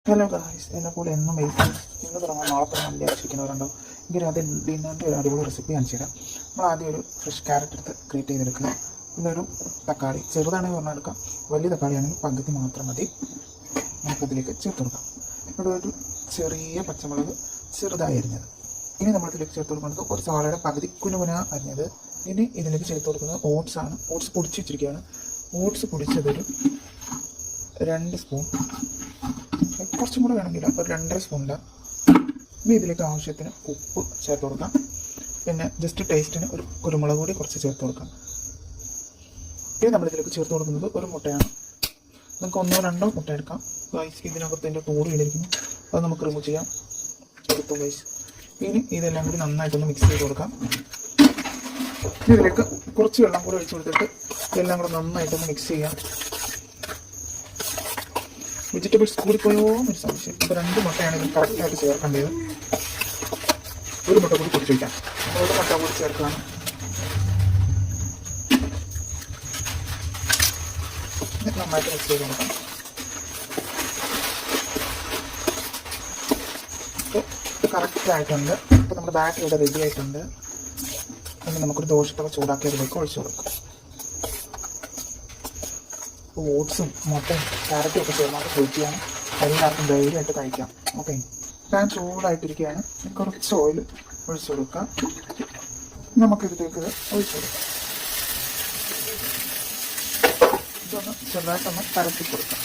Hello guys, എന്നെപ്പോലെ എന്നും wait ഇന്ന് തുടങ്ങാൻ നാളെ തുടങ്ങാൻ വിചാരിച്ചിരിക്കുന്നവരുണ്ടോ എങ്കിൽ അത് ഡിന്നറിൻ്റെ ഒരു അടിപൊളി റെസിപ്പി കാണിച്ചു തരാം. നമ്മൾ ആദ്യം ഒരു ഫ്രഷ് ക്യാരറ്റ് എടുത്ത് ക്രിയേറ്റ് ചെയ്തെടുക്കുക. പിന്നെ ഒരു തക്കാളി, ചെറുതാണെങ്കിൽ പറഞ്ഞാൽ എടുക്കാം, വലിയ തക്കാളിയാണെങ്കിൽ പകുതി മാത്രം മതി. നമുക്കതിലേക്ക് ചേർത്ത് കൊടുക്കാം. ഇവിടെ ഒരു ചെറിയ പച്ചമുളക് ചെറുതായി അരിഞ്ഞത്. ഇനി നമ്മളിതിലേക്ക് ചേർത്ത് കൊടുക്കുന്നത് ഒരു സവാളയുടെ പകുതി കുനുകുന അരിഞ്ഞത്. ഇനി ഇതിലേക്ക് ചേർത്ത് കൊടുക്കുന്നത് ഓട്സ് ആണ്. ഓട്സ് പൊടിച്ച് വെച്ചിരിക്കുകയാണ്. ഓട്സ് പൊടിച്ചതൊരു 2 സ്പൂൺ, കുറച്ചും കൂടെ വേണമെങ്കിൽ ഒരു 2.5 സ്പൂണില്ല. ഇനി ഇതിലേക്ക് ആവശ്യത്തിന് ഉപ്പ് ചേർത്ത് കൊടുക്കാം. പിന്നെ ജസ്റ്റ് ടേസ്റ്റിന് ഒരു കുരുമുളക് കൂടി കുറച്ച് ചേർത്ത് കൊടുക്കാം. ഇനി നമ്മളിതിലേക്ക് ചേർത്ത് കൊടുക്കുന്നത് ഒരു മുട്ടയാണ്. നമുക്ക് 1-2 മുട്ട എടുക്കാം. ഗൈസ്, ഇതിനകത്ത് ഇതിൻ്റെ തോട് വീണിരിക്കുന്നു, അത് നമുക്ക് റിമൂവ് ചെയ്യാം. എടുത്തു ഗൈസ്. ഇനി ഇതെല്ലാം കൂടി നന്നായിട്ടൊന്ന് മിക്സ് ചെയ്ത് കൊടുക്കാം. ഇനി ഇതിലേക്ക് കുറച്ച് വെള്ളം കൂടി ഒഴിച്ച് കൊടുത്തിട്ട് ഇതെല്ലാം കൂടെ നന്നായിട്ടൊന്ന് മിക്സ് ചെയ്യാം. വെജിറ്റബിൾസ് കൂടിപ്പോയോ ഒരു സംശയം. ഇപ്പോൾ 2 മുട്ടയാണ് ഇത് കറക്റ്റായിട്ട് ചേർക്കേണ്ടത്. ഒരു മുട്ട കൂടി പൊടിച്ച് വയ്ക്കാം. ഒരു മുട്ട കൂടി ചേർക്കുകയാണ്. നന്നായിട്ട് മിക്സ് ചെയ്ത് കൊടുക്കാം. അപ്പോൾ ഇത് കറക്റ്റായിട്ടുണ്ട്. ഇപ്പോൾ നമ്മുടെ ബാറ്റർ ഇവിടെ റെഡി ആയിട്ടുണ്ട്. ഇനി നമുക്കൊരു ദോശത്തവ ചൂടാക്കി അതിലേക്ക് ഒഴിച്ചു കൊടുക്കാം. ഓട്സും മുട്ടയും ക്യാരറ്റും ഒക്കെ ചേർന്നാണ് കഴിക്കുകയാണ്. എല്ലാവർക്കും ധൈര്യമായിട്ട് കഴിക്കാം. ഓക്കെ, പാൻ ചൂടായിട്ടിരിക്കുകയാണ്. കുറച്ച് ഓയിൽ ഒഴിച്ചു കൊടുക്കാം. നമുക്കിതിലേക്ക് ഒഴിച്ചു കൊടുക്കാം. ഇതൊന്ന് ചെറുതായിട്ടൊന്ന് പരത്തി കൊടുക്കാം.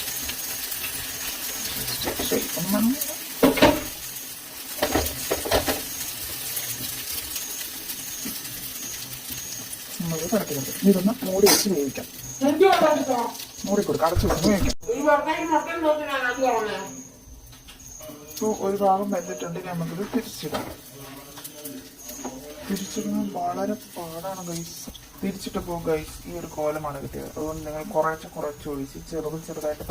ശരി, നമ്മൾ പരത്തി കൊടുക്കും. ഇതൊന്ന് മൂടി വെച്ച് വേവിക്കാം. മൂടി കൊടുക്കാം, അടച്ചു കൊടുത്ത് വേവിക്കാം. ഇപ്പോൾ ഒരു ഭാഗം വെന്തിട്ടുണ്ടെങ്കിൽ നമുക്കിത് തിരിച്ചിടാം. തിരിച്ചിടുന്നത് വളരെ പാടാണ് ഗൈസ്. തിരിച്ചിട്ടപ്പോൾ ഗൈസ് ഈ ഒരു കോലമാണ് കിട്ടിയത്. അതുകൊണ്ട് നിങ്ങൾ കുറച്ച് ഒഴിച്ച് ചെറുതായിട്ട്